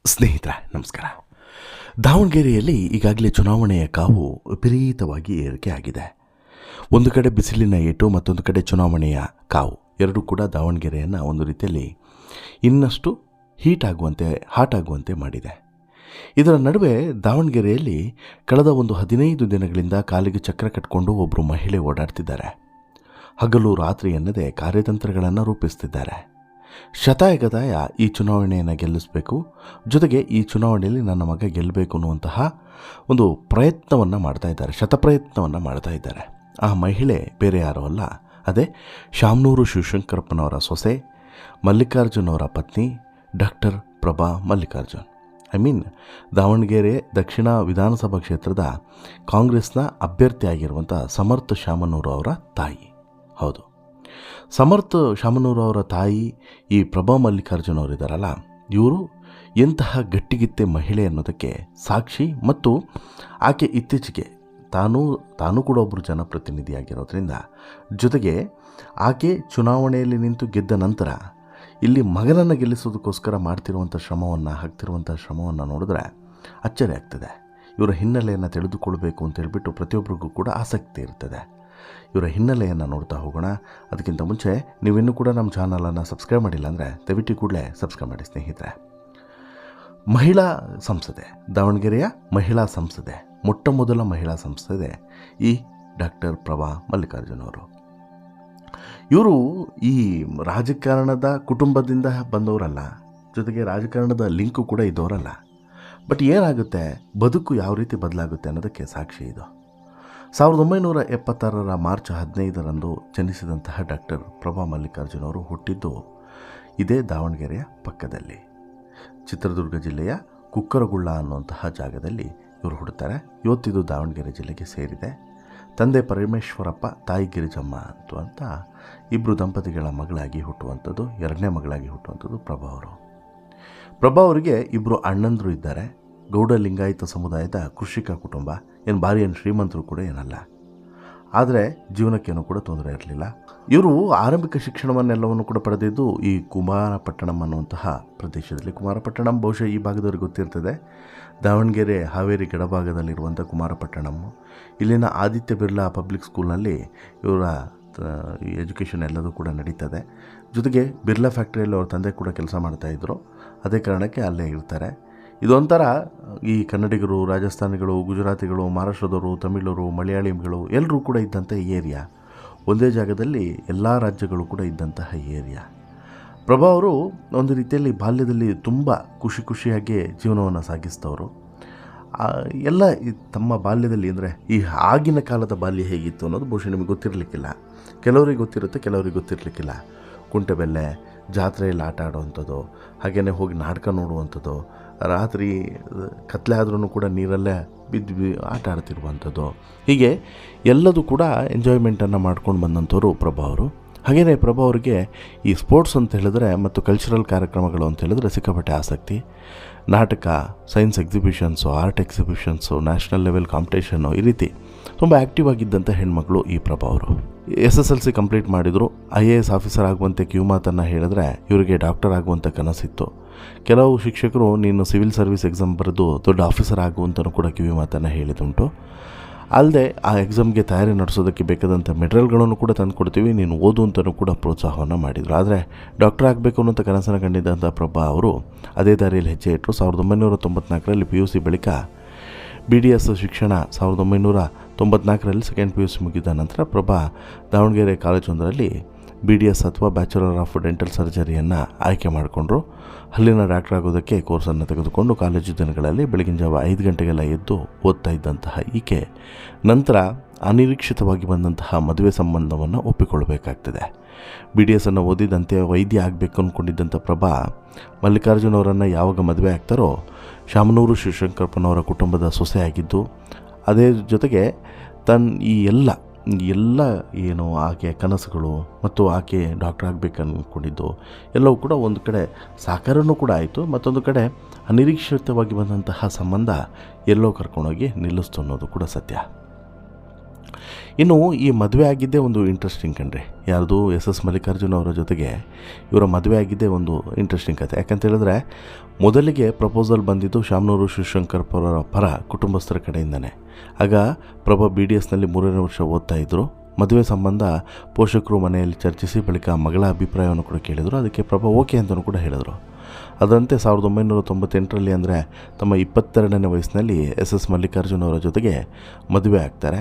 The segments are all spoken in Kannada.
ಸ್ನೇಹಿತರೆ ನಮಸ್ಕಾರ. ದಾವಣಗೆರೆಯಲ್ಲಿ ಈಗಾಗಲೇ ಚುನಾವಣೆಯ ಕಾವು ವಿಪರೀತವಾಗಿ ಏರಿಕೆ ಆಗಿದೆ. ಒಂದು ಕಡೆ ಬಿಸಿಲಿನ ಏಟು, ಮತ್ತೊಂದು ಕಡೆ ಚುನಾವಣೆಯ ಕಾವು, ಎರಡೂ ಕೂಡ ದಾವಣಗೆರೆಯನ್ನು ಒಂದು ರೀತಿಯಲ್ಲಿ ಇನ್ನಷ್ಟು ಹಾಟ್ ಆಗುವಂತೆ ಮಾಡಿದೆ. ಇದರ ನಡುವೆ ದಾವಣಗೆರೆಯಲ್ಲಿ ಕಳೆದ ಒಂದು 15 ದಿನಗಳಿಂದ ಕಾಲಿಗೆ ಚಕ್ರ ಕಟ್ಟಿಕೊಂಡು ಒಬ್ಬರು ಮಹಿಳೆ ಓಡಾಡ್ತಿದ್ದಾರೆ. ಹಗಲು ರಾತ್ರಿ ಎನ್ನದೇ ಕಾರ್ಯತಂತ್ರಗಳನ್ನು ರೂಪಿಸ್ತಿದ್ದಾರೆ. ಶತಾಯಗತಾಯ ಈ ಚುನಾವಣೆಯನ್ನು ಗೆಲ್ಲಿಸಬೇಕು, ಜೊತೆಗೆ ಈ ಚುನಾವಣೆಯಲ್ಲಿ ನನ್ನ ಮಗ ಗೆಲ್ಲಬೇಕು ಅನ್ನುವಂತಹ ಒಂದು ಪ್ರಯತ್ನವನ್ನು ಮಾಡ್ತಾ ಇದ್ದಾರೆ, ಶತಪ್ರಯತ್ನವನ್ನು ಮಾಡ್ತಾ ಇದ್ದಾರೆ. ಆ ಮಹಿಳೆ ಬೇರೆ ಯಾರೂ ಅಲ್ಲ, ಅದೇ ಶಾಮನೂರು ಶಿವಶಂಕರಪ್ಪನವರ ಸೊಸೆ, ಮಲ್ಲಿಕಾರ್ಜುನ್ ಅವರ ಪತ್ನಿ ಡಾಕ್ಟರ್ ಪ್ರಭಾ ಮಲ್ಲಿಕಾರ್ಜುನ್. ದಾವಣಗೆರೆ ದಕ್ಷಿಣ ವಿಧಾನಸಭಾ ಕ್ಷೇತ್ರದ ಕಾಂಗ್ರೆಸ್ನ ಅಭ್ಯರ್ಥಿಯಾಗಿರುವಂಥ ಸಮರ್ಥ ಶಾಮನೂರು ಅವರ ತಾಯಿ. ಹೌದು, ಸಮರ್ಥ ಶಾಮನೂರು ಅವರ ತಾಯಿ ಈ ಪ್ರಭಾ ಮಲ್ಲಿಕಾರ್ಜುನ್ ಅವರಿದ್ದಾರಲ್ಲ, ಇವರು ಎಂತಹ ಗಟ್ಟಿಗಿತ್ತೆ ಮಹಿಳೆ ಅನ್ನೋದಕ್ಕೆ ಸಾಕ್ಷಿ. ಮತ್ತು ಆಕೆ ಇತ್ತೀಚೆಗೆ ತಾನು ಕೂಡ ಒಬ್ಬರು ಜನಪ್ರತಿನಿಧಿಯಾಗಿರೋದ್ರಿಂದ, ಜೊತೆಗೆ ಆಕೆ ಚುನಾವಣೆಯಲ್ಲಿ ನಿಂತು ಗೆದ್ದ ನಂತರ ಇಲ್ಲಿ ಮಗನನ್ನು ಗೆಲ್ಲಿಸೋದಕ್ಕೋಸ್ಕರ ಹಾಕ್ತಿರುವಂಥ ಶ್ರಮವನ್ನು ನೋಡಿದ್ರೆ ಅಚ್ಚರಿ ಆಗ್ತದೆ. ಇವರ ಹಿನ್ನೆಲೆಯನ್ನು ತಿಳಿದುಕೊಳ್ಬೇಕು ಅಂತ ಹೇಳ್ಬಿಟ್ಟು ಪ್ರತಿಯೊಬ್ಬರಿಗೂ ಕೂಡ ಆಸಕ್ತಿ ಇರ್ತದೆ. ಇವರ ಹಿನ್ನೆಲೆಯನ್ನು ನೋಡ್ತಾ ಹೋಗೋಣ. ಅದಕ್ಕಿಂತ ಮುಂಚೆ ನೀವಿನ್ನೂ ಕೂಡ ನಮ್ಮ ಚಾನಲನ್ನು ಸಬ್ಸ್ಕ್ರೈಬ್ ಮಾಡಿಲ್ಲ ಅಂದರೆ ದಯವಿಟ್ಟು ಕೂಡಲೇ ಸಬ್ಸ್ಕ್ರೈಬ್ ಮಾಡಿ ಸ್ನೇಹಿತರೆ. ಮಹಿಳಾ ಸಂಸದೆ, ದಾವಣಗೆರೆಯ ಮಹಿಳಾ ಸಂಸದೆ, ಮೊಟ್ಟ ಮೊದಲ ಮಹಿಳಾ ಸಂಸದೆ ಈ ಡಾಕ್ಟರ್ ಪ್ರಭಾ ಮಲ್ಲಿಕಾರ್ಜುನ್ ಅವರು. ಇವರು ಈ ರಾಜಕಾರಣದ ಕುಟುಂಬದಿಂದ ಬಂದವರಲ್ಲ, ಜೊತೆಗೆ ರಾಜಕಾರಣದ ಲಿಂಕು ಕೂಡ ಇದ್ದವರಲ್ಲ. ಬಟ್ ಏನಾಗುತ್ತೆ, ಬದುಕು ಯಾವ ರೀತಿ ಬದಲಾಗುತ್ತೆ ಅನ್ನೋದಕ್ಕೆ ಸಾಕ್ಷಿ ಇದು. 1976 ಮಾರ್ಚ್ 15 ಜನಿಸಿದಂತಹ ಡಾಕ್ಟರ್ ಪ್ರಭಾ ಮಲ್ಲಿಕಾರ್ಜುನ್ ಅವರು ಹುಟ್ಟಿದ್ದು ಇದೇ ದಾವಣಗೆರೆಯ ಪಕ್ಕದಲ್ಲಿ, ಚಿತ್ರದುರ್ಗ ಜಿಲ್ಲೆಯ ಕುಕ್ಕರಗುಳ್ಳ ಅನ್ನುವಂತಹ ಜಾಗದಲ್ಲಿ ಇವರು ಹುಡ್ತಾರೆ. ಇವತ್ತಿದು ದಾವಣಗೆರೆ ಜಿಲ್ಲೆಗೆ ಸೇರಿದೆ. ತಂದೆ ಪರಮೇಶ್ವರಪ್ಪ, ತಾಯಿ ಗಿರಿಜಮ್ಮ ಅಂತ ಇಬ್ಬರು ದಂಪತಿಗಳ ಮಗಳಾಗಿ ಹುಟ್ಟುವಂಥದ್ದು, ಎರಡನೇ ಮಗಳಾಗಿ ಹುಟ್ಟುವಂಥದ್ದು ಪ್ರಭಾ ಅವರು. ಪ್ರಭಾ ಅವರಿಗೆ ಇಬ್ಬರು ಅಣ್ಣಂದರು ಇದ್ದಾರೆ. ಗೌಡ ಲಿಂಗಾಯತ ಸಮುದಾಯದ ಕೃಷಿಕ ಕುಟುಂಬ, ಭಾರಿ ಶ್ರೀಮಂತರು ಕೂಡ ಏನಲ್ಲ. ಆದರೆ ಜೀವನಕ್ಕೇನೂ ಕೂಡ ತೊಂದರೆ ಇರಲಿಲ್ಲ. ಇವರು ಆರಂಭಿಕ ಶಿಕ್ಷಣವನ್ನೆಲ್ಲವನ್ನು ಕೂಡ ಪಡೆದಿದ್ದು ಈ ಕುಮಾರಪಟ್ಟಣಂ ಅನ್ನುವಂತಹ ಪ್ರದೇಶದಲ್ಲಿ. ಕುಮಾರಪಟ್ಟಣಂ ಬಹುಶಃ ಈ ಭಾಗದವ್ರಿಗೆ ಗೊತ್ತಿರ್ತದೆ. ದಾವಣಗೆರೆ ಹಾವೇರಿ ಗಡಭಾಗದಲ್ಲಿರುವಂಥ ಕುಮಾರಪಟ್ಟಣಂ, ಇಲ್ಲಿನ ಆದಿತ್ಯ ಬಿರ್ಲಾ ಪಬ್ಲಿಕ್ ಸ್ಕೂಲ್ನಲ್ಲಿ ಇವರ ಎಜುಕೇಷನ್ ಎಲ್ಲದೂ ಕೂಡ ನಡೀತದೆ. ಜೊತೆಗೆ ಬಿರ್ಲಾ ಫ್ಯಾಕ್ಟ್ರಿಯಲ್ಲಿ ಅವ್ರ ತಂದೆ ಕೂಡ ಕೆಲಸ ಮಾಡ್ತಾಯಿದ್ರು. ಅದೇ ಕಾರಣಕ್ಕೆ ಅಲ್ಲೇ ಇರ್ತಾರೆ. ಇದೊಂಥರ ಈ ಕನ್ನಡಿಗರು, ರಾಜಸ್ಥಾನಿಗಳು, ಗುಜರಾತಿಗಳು, ಮಹಾರಾಷ್ಟ್ರದವರು, ತಮಿಳರು, ಮಲಯಾಳಿಗಳು ಎಲ್ಲರೂ ಕೂಡ ಇದ್ದಂಥ ಏರಿಯಾ. ಒಂದೇ ಜಾಗದಲ್ಲಿ ಎಲ್ಲ ರಾಜ್ಯಗಳು ಕೂಡ ಇದ್ದಂತಹ ಏರಿಯಾ. ಪ್ರಭಾ ಅವರು ಒಂದು ರೀತಿಯಲ್ಲಿ ಬಾಲ್ಯದಲ್ಲಿ ತುಂಬ ಖುಷಿಯಾಗಿ ಜೀವನವನ್ನು ಸಾಗಿಸಿದವರು. ಎಲ್ಲ ತಮ್ಮ ಬಾಲ್ಯದಲ್ಲಿ ಅಂದರೆ ಈ ಆಗಿನ ಕಾಲದ ಬಾಲ್ಯ ಹೇಗಿತ್ತು ಅನ್ನೋದು ಬಹುಶಃ ನಿಮಗೆ ಗೊತ್ತಿರಲಿಕ್ಕಿಲ್ಲ. ಕೆಲವರಿಗೆ ಗೊತ್ತಿರುತ್ತೆ, ಕೆಲವರಿಗೆ ಗೊತ್ತಿರಲಿಕ್ಕಿಲ್ಲ. ಕುಂಟೆಬೆಲ್ಲೆ, ಜಾತ್ರೆಯಲ್ಲಿ ಆಟ ಆಡುವಂಥದ್ದು, ಹಾಗೆಯೇ ಹೋಗಿ ನಾಟಕ ನೋಡುವಂಥದ್ದು, ರಾತ್ರಿ ಕತ್ಲೆ ಆದ್ರೂ ಕೂಡ ನೀರಲ್ಲೇ ಬಿದ್ದು ಆಟ ಆಡ್ತಿರುವಂಥದ್ದು, ಹೀಗೆ ಎಲ್ಲದೂ ಕೂಡ ಎಂಜಾಯ್ಮೆಂಟನ್ನು ಮಾಡ್ಕೊಂಡು ಬಂದಂಥವ್ರು ಪ್ರಭಾ ಅವರು. ಹಾಗೆಯೇ ಪ್ರಭಾ ಅವರಿಗೆ ಈ ಸ್ಪೋರ್ಟ್ಸ್ ಅಂತ ಹೇಳಿದ್ರೆ ಮತ್ತು ಕಲ್ಚರಲ್ ಕಾರ್ಯಕ್ರಮಗಳು ಅಂತ ಹೇಳಿದ್ರೆ ಸಿಕ್ಕಾಪಟ್ಟೆ ಆಸಕ್ತಿ. ನಾಟಕ, science exhibitions, art exhibitions, national level competition, ಈ ರೀತಿ ತುಂಬ ಆ್ಯಕ್ಟಿವ್ ಆಗಿದ್ದಂಥ ಹೆಣ್ಮಗಳು ಈ ಪ್ರಭಾ ಅವರು. SSLC ಕಂಪ್ಲೀಟ್ ಮಾಡಿದರು. IAS ಆಫೀಸರ್ ಆಗುವಂತೆ ಕಿವಿಮಾತನ್ನು ಹೇಳಿದ್ರೆ ಇವರಿಗೆ ಡಾಕ್ಟರ್ ಆಗುವಂಥ ಕನಸಿತ್ತು. ಕೆಲವು ಶಿಕ್ಷಕರು ನೀನು ಸಿವಿಲ್ ಸರ್ವಿಸ್ ಎಕ್ಸಾಮ್ ಬರೆದು ದೊಡ್ಡ ಆಫೀಸರ್ ಆಗುವಂತನೂ ಕೂಡ ಕಿವಿಮಾತನ್ನು ಹೇಳಿದುಂಟು. ಅಲ್ಲದೆ ಆ ಎಕ್ಸಾಮ್ಗೆ ತಯಾರಿ ನಡೆಸೋದಕ್ಕೆ ಬೇಕಾದಂಥ ಮೆಟೀರಿಯಲ್ಗಳನ್ನು ಕೂಡ ತಂದು ಕೊಡ್ತೀವಿ, ನೀನು ಓದು ಅಂತಲೂ ಕೂಡ ಪ್ರೋತ್ಸಾಹವನ್ನು ಮಾಡಿದರು. ಆದರೆ ಡಾಕ್ಟರ್ ಆಗಬೇಕು ಅನ್ನೋಂಥ ಕನಸನ್ನು ಕಂಡಿದ್ದಂಥ ಪ್ರಭಾ ಅವರು ಅದೇ ದಾರಿಯಲ್ಲಿ ಹೆಜ್ಜೆ ಇಟ್ಟರು. 1994 PUC ಬಳಿಕ BDS ಶಿಕ್ಷಣ, 1994 ಸೆಕೆಂಡ್ PUC ಮುಗಿದ ನಂತರ ಪ್ರಭಾ ದಾವಣಗೆರೆ ಕಾಲೇಜೊಂದರಲ್ಲಿ BDS ಅಥವಾ ಬ್ಯಾಚುಲರ್ ಆಫ್ ಡೆಂಟಲ್ ಸರ್ಜರಿಯನ್ನು ಆಯ್ಕೆ ಮಾಡಿಕೊಂಡ್ರು. ಅಲ್ಲಿನ ಡಾಕ್ಟರ್ ಆಗೋದಕ್ಕೆ ಕೋರ್ಸನ್ನು ತೆಗೆದುಕೊಂಡು ಕಾಲೇಜು ದಿನಗಳಲ್ಲಿ ಬೆಳಗಿನ ಜಾವ 5 ಗಂಟೆಗೆಲ್ಲ ಎದ್ದು ಓದ್ತಾ ಇದ್ದಂತಹ ಈಕೆ ನಂತರ ಅನಿರೀಕ್ಷಿತವಾಗಿ ಬಂದಂತಹ ಮದುವೆ ಸಂಬಂಧವನ್ನು ಒಪ್ಪಿಕೊಳ್ಬೇಕಾಗ್ತದೆ. BDSನ್ನು ಓದಿದಂತೆ ವೈದ್ಯ ಆಗಬೇಕು ಅಂದ್ಕೊಂಡಿದ್ದಂಥ ಪ್ರಭಾ ಮಲ್ಲಿಕಾರ್ಜುನ್ ಅವರನ್ನು ಯಾವಾಗ ಮದುವೆ ಆಗ್ತಾರೋ ಶಾಮನೂರು ಶಿವಶಂಕರಪ್ಪನವರ ಕುಟುಂಬದ ಸೊಸೆಯಾಗಿದ್ದು, ಅದೇ ಜೊತೆಗೆ ಈ ಎಲ್ಲ ಏನು ಆಕೆ ಕನಸುಗಳು ಮತ್ತು ಆಕೆ ಡಾಕ್ಟರ್ ಆಗಬೇಕು ಅಂದ್ಕೊಂಡಿದ್ದು ಎಲ್ಲವೂ ಕೂಡ ಒಂದು ಕಡೆ ಸಾಕಾರನೂ ಕೂಡ ಆಯಿತು, ಮತ್ತೊಂದು ಕಡೆ ಅನಿರೀಕ್ಷಿತವಾಗಿ ಬಂದಂತಹ ಸಂಬಂಧ ಎಲ್ಲೋ ಕರ್ಕೊಂಡೋಗಿ ನಿಲ್ಲಿಸ್ತು ಅನ್ನೋದು ಕೂಡ ಸತ್ಯ. ಇನ್ನು ಈ ಮದುವೆ ಆಗಿದ್ದೇ ಒಂದು ಇಂಟ್ರೆಸ್ಟಿಂಗ್ ಕಣ್ರಿ. ಯಾರ್ದು ಎಸ್ ಮಲ್ಲಿಕಾರ್ಜುನ ಅವರ ಜೊತೆಗೆ ಇವರ ಮದುವೆ ಆಗಿದ್ದೇ ಒಂದು ಇಂಟ್ರೆಸ್ಟಿಂಗ್ ಕಥೆ. ಯಾಕಂತ ಹೇಳಿದ್ರೆ ಮೊದಲಿಗೆ ಪ್ರಪೋಸಲ್ ಬಂದಿದ್ದು ಶಾಮನೂರು ಶಿವಶಂಕರ್ ಪರ ಕುಟುಂಬಸ್ಥರ ಕಡೆಯಿಂದನೇ. ಆಗ ಪ್ರಭಾ BDSನಲ್ಲಿ 3ನೇ ವರ್ಷ ಓದ್ತಾ ಇದ್ದರು. ಮದುವೆ ಸಂಬಂಧ ಪೋಷಕರು ಮನೆಯಲ್ಲಿ ಚರ್ಚಿಸಿ ಬಳಿಕ ಮಗಳ ಅಭಿಪ್ರಾಯವನ್ನು ಕೂಡ ಕೇಳಿದರು. ಅದಕ್ಕೆ ಪ್ರಭಾ ಓಕೆ ಅಂತಲೂ ಕೂಡ ಹೇಳಿದರು. ಅದರಂತೆ 1998ರಲ್ಲಿ ಅಂದರೆ ತಮ್ಮ 22ನೇ ವಯಸ್ಸಿನಲ್ಲಿ ಎಸ್ ಮಲ್ಲಿಕಾರ್ಜುನ ಅವರ ಜೊತೆಗೆ ಮದುವೆ ಆಗ್ತಾರೆ.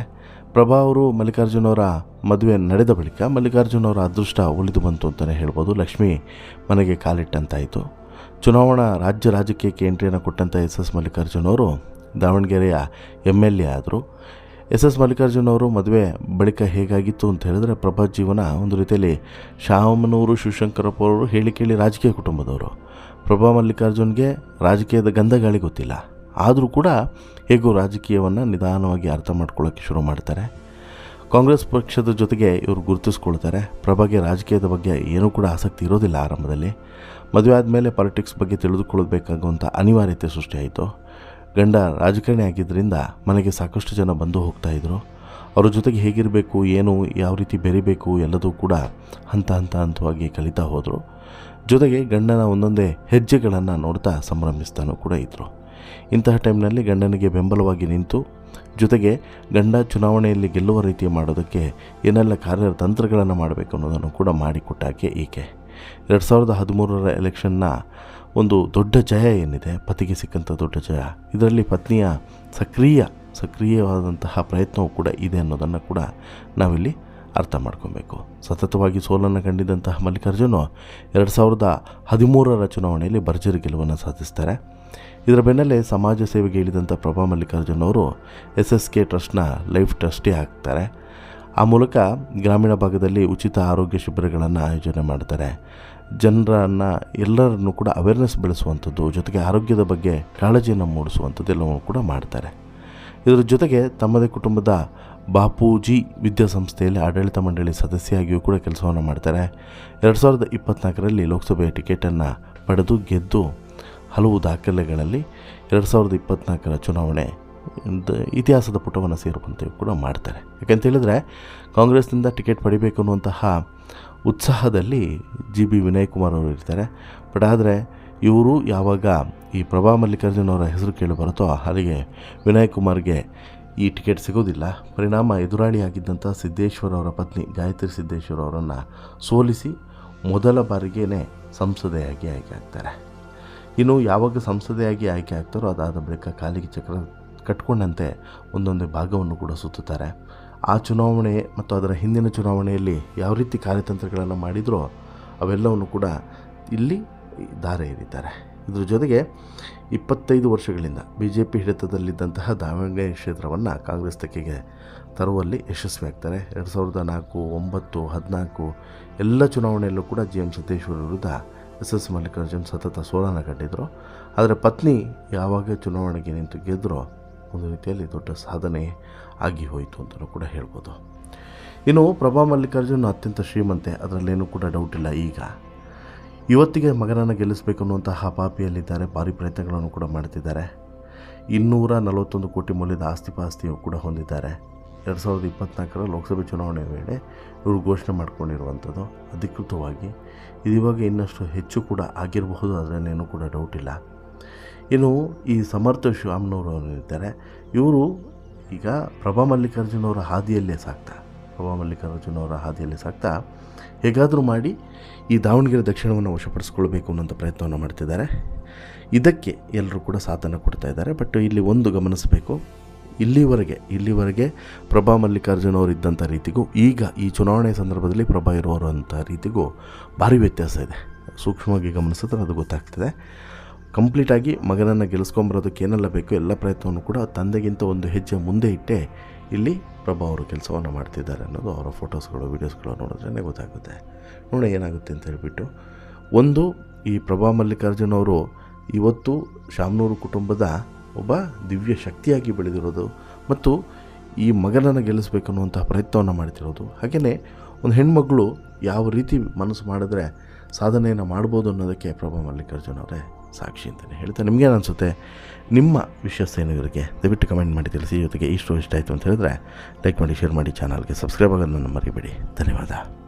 ಪ್ರಭಾ ಅವರು ಮಲ್ಲಿಕಾರ್ಜುನ ಅವರ ಮದುವೆ ನಡೆದ ಬಳಿಕ ಮಲ್ಲಿಕಾರ್ಜುನ ಅವರ ಅದೃಷ್ಟ ಒಲಿದು ಬಂತು ಅಂತಲೇ ಹೇಳ್ಬೋದು. ಲಕ್ಷ್ಮಿ ಮನೆಗೆ ಕಾಲಿಟ್ಟಂತಾಯಿತು. ಚುನಾವಣಾ ರಾಜ್ಯ ರಾಜಕೀಯಕ್ಕೆ ಎಂಟ್ರಿಯನ್ನು ಕೊಟ್ಟಂಥ ಎಸ್ ಮಲ್ಲಿಕಾರ್ಜುನ ಅವರು ದಾವಣಗೆರೆಯ MLA ಆದರು. ಎಸ್ ಮಲ್ಲಿಕಾರ್ಜುನ ಅವರು ಮದುವೆ ಬಳಿಕ ಹೇಗಾಗಿತ್ತು ಅಂತ ಹೇಳಿದ್ರೆ, ಪ್ರಭಾ ಜೀವನ ಒಂದು ರೀತಿಯಲ್ಲಿ ಶಾಮನೂರು ಶಿವಶಂಕರಪ್ಪ ಅವರು ಹೇಳಿ ಕೇಳಿ ರಾಜಕೀಯ ಕುಟುಂಬದವರು. ಪ್ರಭಾ ಮಲ್ಲಿಕಾರ್ಜುನ್ಗೆ ರಾಜಕೀಯದ ಗಂಧಗಾಳಿ ಗೊತ್ತಿಲ್ಲ. ಆದರೂ ಕೂಡ ಹೇಗೂ ರಾಜಕೀಯವನ್ನು ನಿಧಾನವಾಗಿ ಅರ್ಥ ಮಾಡ್ಕೊಳ್ಳೋಕ್ಕೆ ಶುರು ಮಾಡ್ತಾರೆ. ಕಾಂಗ್ರೆಸ್ ಪಕ್ಷದ ಜೊತೆಗೆ ಇವರು ಗುರುತಿಸ್ಕೊಳ್ತಾರೆ. ಪ್ರಭಾಗೆ ರಾಜಕೀಯದ ಬಗ್ಗೆ ಏನೂ ಕೂಡ ಆಸಕ್ತಿ ಇರೋದಿಲ್ಲ ಆರಂಭದಲ್ಲಿ. ಮದುವೆ ಆದಮೇಲೆ ಪಾಲಿಟಿಕ್ಸ್ ಬಗ್ಗೆ ತಿಳಿದುಕೊಳ್ಳಬೇಕಾಗುವಂಥ ಅನಿವಾರ್ಯತೆ ಸೃಷ್ಟಿಯಾಯಿತು. ಗಂಡ ರಾಜಕಾರಣಿ ಆಗಿದ್ದರಿಂದ ಮನೆಗೆ ಸಾಕಷ್ಟು ಜನ ಬಂದು ಹೋಗ್ತಾಯಿದ್ರು. ಅವ್ರ ಜೊತೆಗೆ ಹೇಗಿರಬೇಕು, ಏನು ಯಾವ ರೀತಿ ಬೆರಿಬೇಕು ಎಲ್ಲದೂ ಕೂಡ ಹಂತವಾಗಿ ಕಲಿತಾ ಹೋದರು. ಜೊತೆಗೆ ಗಂಡನ ಒಂದೊಂದೇ ಹೆಜ್ಜೆಗಳನ್ನು ನೋಡ್ತಾ ಸಂಭ್ರಮಿಸ್ತಾನೂ ಕೂಡ ಇದ್ದರು. ಇಂತಹ ಟೈಮ್ನಲ್ಲಿ ಗಂಡನಿಗೆ ಬೆಂಬಲವಾಗಿ ನಿಂತು, ಜೊತೆಗೆ ಗಂಡ ಚುನಾವಣೆಯಲ್ಲಿ ಗೆಲ್ಲುವ ರೀತಿ ಮಾಡೋದಕ್ಕೆ ಏನೆಲ್ಲ ಕಾರ್ಯತಂತ್ರಗಳನ್ನು ಮಾಡಬೇಕು ಅನ್ನೋದನ್ನು ಕೂಡ ಮಾಡಿಕೊಟ್ಟಾಕೆ ಈಕೆ. 2013ರ ಎಲೆಕ್ಷನ್ನ ಒಂದು ದೊಡ್ಡ ಜಯ ಏನಿದೆ, ಪತಿಗೆ ಸಿಕ್ಕಂಥ ದೊಡ್ಡ ಜಯ, ಇದರಲ್ಲಿ ಪತ್ನಿಯ ಸಕ್ರಿಯವಾದಂತಹ ಪ್ರಯತ್ನವೂ ಕೂಡ ಇದೆ ಅನ್ನೋದನ್ನು ಕೂಡ ನಾವಿಲ್ಲಿ ಅರ್ಥ ಮಾಡ್ಕೊಬೇಕು. ಸತತವಾಗಿ ಸೋಲನ್ನು ಕಂಡಿದ್ದಂತಹ ಮಲ್ಲಿಕಾರ್ಜುನ 2013ರ ಚುನಾವಣೆಯಲ್ಲಿ ಭರ್ಜರಿ ಗೆಲುವನ್ನು ಸಾಧಿಸ್ತಾರೆ. ಇದರ ಬೆನ್ನಲ್ಲೇ ಸಮಾಜ ಸೇವೆಗೆ ಇಳಿದಂಥ ಪ್ರಭಾ ಮಲ್ಲಿಕಾರ್ಜುನ ಅವರು SSK ಟ್ರಸ್ಟ್ನ ಲೈಫ್ ಟ್ರಸ್ಟಿ ಆಗ್ತಾರೆ. ಆ ಮೂಲಕ ಗ್ರಾಮೀಣ ಭಾಗದಲ್ಲಿ ಉಚಿತ ಆರೋಗ್ಯ ಶಿಬಿರಗಳನ್ನು ಆಯೋಜನೆ ಮಾಡ್ತಾರೆ. ಎಲ್ಲರನ್ನು ಕೂಡ ಅವೇರ್ನೆಸ್ ಬೆಳೆಸುವಂಥದ್ದು, ಜೊತೆಗೆ ಆರೋಗ್ಯದ ಬಗ್ಗೆ ಕಾಳಜಿಯನ್ನು ಮೂಡಿಸುವಂಥದ್ದೆಲ್ಲವೂ ಕೂಡ ಮಾಡ್ತಾರೆ. ಇದರ ಜೊತೆಗೆ ತಮ್ಮದೇ ಕುಟುಂಬದ ಬಾಪೂಜಿ ವಿದ್ಯಾಸಂಸ್ಥೆಯಲ್ಲಿ ಆಡಳಿತ ಮಂಡಳಿ ಸದಸ್ಯೆಯಾಗಿಯೂ ಕೂಡ ಕೆಲಸವನ್ನು ಮಾಡ್ತಾರೆ. 2024ರಲ್ಲಿ ಲೋಕಸಭೆಯ ಟಿಕೆಟನ್ನು ಪಡೆದು ಗೆದ್ದು ಹಲವು ದಾಖಲೆಗಳಲ್ಲಿ 2024ರ ಚುನಾವಣೆ ಇತಿಹಾಸದ ಪುಟವನ್ನು ಸೇರುವಂತೆ ಕೂಡ ಮಾಡ್ತಾರೆ. ಯಾಕಂತೇಳಿದ್ರೆ ಕಾಂಗ್ರೆಸ್ನಿಂದ ಟಿಕೆಟ್ ಪಡಿಬೇಕು ಅನ್ನುವಂತಹ ಉತ್ಸಾಹದಲ್ಲಿ GB ವಿನಯ್ ಕುಮಾರ್ ಅವರು ಇರ್ತಾರೆ. ಬಟ್ ಆದರೆ ಇವರು ಯಾವಾಗ ಈ ಪ್ರಭಾ ಮಲ್ಲಿಕಾರ್ಜುನ ಅವರ ಹೆಸರು ಕೇಳಿ ಬರುತ್ತೋ ಅಲ್ಲಿಗೆ ವಿನಯ್ ಕುಮಾರ್ಗೆ ಈ ಟಿಕೆಟ್ ಸಿಗೋದಿಲ್ಲ. ಪರಿಣಾಮ ಎದುರಾಳಿಯಾಗಿದ್ದಂಥ ಸಿದ್ದೇಶ್ವರ ಅವರ ಪತ್ನಿ ಗಾಯತ್ರಿ ಸಿದ್ದೇಶ್ವರ ಅವರನ್ನು ಸೋಲಿಸಿ ಮೊದಲ ಬಾರಿಗೇ ಸಂಸದೆಯಾಗಿ ಆಯ್ಕೆ ಆಗ್ತಾರೆ. ಇನ್ನು ಯಾವಾಗ ಸಂಸದೆಯಾಗಿ ಆಯ್ಕೆ ಆಗ್ತಾರೋ ಅದಾದ ಬಳಿಕ ಕಾಲಿಗೆ ಚಕ್ರ ಕಟ್ಕೊಂಡಂತೆ ಒಂದೊಂದೇ ಭಾಗವನ್ನು ಕೂಡ ಸುತ್ತುತ್ತಾರೆ. ಆ ಚುನಾವಣೆ ಮತ್ತು ಅದರ ಹಿಂದಿನ ಚುನಾವಣೆಯಲ್ಲಿ ಯಾವ ರೀತಿ ಕಾರ್ಯತಂತ್ರಗಳನ್ನು ಮಾಡಿದರೋ ಅವೆಲ್ಲವನ್ನು ಕೂಡ ಇಲ್ಲಿ ದಾರೆ ಎರೀತಾರೆ. ಇದ್ರ ಜೊತೆಗೆ 25 ವರ್ಷಗಳಿಂದ BJP ಹಿಡಿತದಲ್ಲಿದ್ದಂತಹ ದಾವಣಗೆರೆ ಕ್ಷೇತ್ರವನ್ನು ಕಾಂಗ್ರೆಸ್ ತೆಕ್ಕೆಗೆ ತರುವಲ್ಲಿ ಯಶಸ್ವಿಯಾಗ್ತಾರೆ. 2004, 9, 14 ಎಲ್ಲ ಚುನಾವಣೆಯಲ್ಲೂ ಕೂಡ GM ಸಿದ್ದೇಶ್ವರ ವಿರುದ್ಧ ಎಸ್ ಮಲ್ಲಿಕಾರ್ಜುನ್ ಸತತ ಸೋಲನ್ನು ಕಂಡಿದ್ದರು. ಆದರೆ ಪತ್ನಿ ಯಾವಾಗ ಚುನಾವಣೆಗೆ ನಿಂತು ಗೆದ್ದರೋ ಒಂದು ರೀತಿಯಲ್ಲಿ ದೊಡ್ಡ ಸಾಧನೆ ಆಗಿ ಹೋಯಿತು ಅಂತಲೂ ಕೂಡ ಹೇಳ್ಬೋದು. ಇನ್ನು ಪ್ರಭಾ ಮಲ್ಲಿಕಾರ್ಜುನ್ ಅತ್ಯಂತ ಶ್ರೀಮಂತೆ, ಅದರಲ್ಲೇನೂ ಕೂಡ ಡೌಟ್ ಇಲ್ಲ. ಇವತ್ತಿಗೆ ಮಗನನ್ನು ಗೆಲ್ಲಿಸಬೇಕು ಅನ್ನುವಂತಹ ಪಾಪಿಯಲ್ಲಿದ್ದಾರೆ. ಭಾರಿ ಪ್ರಯತ್ನಗಳನ್ನು ಕೂಡ ಮಾಡ್ತಿದ್ದಾರೆ. 241 ಕೋಟಿ ಮೌಲ್ಯದ ಆಸ್ತಿಪಾಸ್ತಿಯೂ ಕೂಡ ಹೊಂದಿದ್ದಾರೆ. 2024ರ ಲೋಕಸಭೆ ಚುನಾವಣೆ ವೇಳೆ ಇವರು ಘೋಷಣೆ ಮಾಡಿಕೊಂಡಿರುವಂಥದ್ದು ಅಧಿಕೃತವಾಗಿ. ಇದಿವಾಗ ಇನ್ನಷ್ಟು ಹೆಚ್ಚು ಕೂಡ ಆಗಿರಬಹುದು, ಅದರಲ್ಲೇನೂ ಕೂಡ ಡೌಟ್ ಇಲ್ಲ. ಇನ್ನು ಈ ಸಮರ್ಥ ಶಾಮನೂರು ಇದ್ದಾರೆ. ಇವರು ಈಗ ಪ್ರಭಾ ಮಲ್ಲಿಕಾರ್ಜುನ ಅವರ ಹಾದಿಯಲ್ಲೇ ಸಾಗ್ತಾ ಹೇಗಾದರೂ ಮಾಡಿ ಈ ದಾವಣಗೆರೆ ದಕ್ಷಿಣವನ್ನು ವಶಪಡಿಸ್ಕೊಳ್ಬೇಕು ಅನ್ನೋಂಥ ಪ್ರಯತ್ನವನ್ನು ಮಾಡ್ತಿದ್ದಾರೆ. ಇದಕ್ಕೆ ಎಲ್ಲರೂ ಕೂಡ ಸಾಥನ್ನು ಕೊಡ್ತಾ ಇದ್ದಾರೆ. ಬಟ್ ಇಲ್ಲಿ ಒಂದು ಗಮನಿಸಬೇಕು, ಇಲ್ಲಿವರೆಗೆ ಪ್ರಭಾ ಮಲ್ಲಿಕಾರ್ಜುನ ಅವರು ಇದ್ದಂಥ ರೀತಿಗೂ ಈಗ ಈ ಚುನಾವಣೆ ಸಂದರ್ಭದಲ್ಲಿ ಪ್ರಭಾ ಇರುವಂಥ ರೀತಿಗೂ ಭಾರಿ ವ್ಯತ್ಯಾಸ ಇದೆ. ಸೂಕ್ಷ್ಮವಾಗಿ ಗಮನಿಸಿದ್ರೆ ಅದು ಗೊತ್ತಾಗ್ತದೆ. ಕಂಪ್ಲೀಟಾಗಿ ಮಗನನ್ನು ಗೆಲ್ಲಿಸ್ಕೊಂಬರೋದಕ್ಕೆ ಏನೆಲ್ಲ ಬೇಕು ಎಲ್ಲ ಪ್ರಯತ್ನವನ್ನು ಕೂಡ ತಂದೆಗಿಂತ ಒಂದು ಹೆಜ್ಜೆ ಮುಂದೆ ಇಟ್ಟೇ ಇಲ್ಲಿ ಪ್ರಭಾ ಅವರು ಕೆಲಸವನ್ನು ಮಾಡ್ತಿದ್ದಾರೆ ಅನ್ನೋದು ಅವರ ಫೋಟೋಸ್ಗಳು ವೀಡಿಯೋಸ್ಗಳು ನೋಡಿದ್ರೇ ಗೊತ್ತಾಗುತ್ತೆ. ನೋಡಿ ಏನಾಗುತ್ತೆ ಅಂತ ಹೇಳಿಬಿಟ್ಟು, ಒಂದು ಈ ಪ್ರಭಾ ಮಲ್ಲಿಕಾರ್ಜುನ ಅವರು ಇವತ್ತು ಶಾಮನೂರು ಕುಟುಂಬದ ಒಬ್ಬ ದಿವ್ಯ ಶಕ್ತಿಯಾಗಿ ಬೆಳೆದಿರೋದು ಮತ್ತು ಈ ಮಗನನ್ನು ಗೆಲ್ಲಿಸಬೇಕನ್ನುವಂಥ ಪ್ರಯತ್ನವನ್ನು ಮಾಡ್ತಿರೋದು. ಹಾಗೆಯೇ ಒಂದು ಹೆಣ್ಮಗಳು ಯಾವ ರೀತಿ ಮನಸ್ಸು ಮಾಡಿದ್ರೆ ಸಾಧನೆಯನ್ನು ಮಾಡ್ಬೋದು ಅನ್ನೋದಕ್ಕೆ ಪ್ರಭಾ ಮಲ್ಲಿಕಾರ್ಜುನ್ ಅವರೇ ಸಾಕ್ಷಿ ಅಂತಲೇ ಹೇಳ್ತಾ, ನಿಮಗೇನು ಅನಿಸುತ್ತೆ? ನಿಮ್ಮ ವಿಶ್ವಾಸ ಏನಿರೋರಿಗೆ ದಯವಿಟ್ಟು ಕಮೆಂಟ್ ಮಾಡಿ ತಿಳಿಸಿ. ಜೊತೆಗೆ ಈ ಸ್ಟೋರಿ ಇಷ್ಟ ಆಯಿತು ಅಂತ ಹೇಳಿದ್ರೆ ಲೈಕ್ ಮಾಡಿ, ಶೇರ್ ಮಾಡಿ, ಚಾನಲ್ಗೆ ಸಬ್ಸ್ಕ್ರೈಬ್ ಆಗೋದನ್ನು ಮರಿಬೇಡಿ. ಧನ್ಯವಾದ.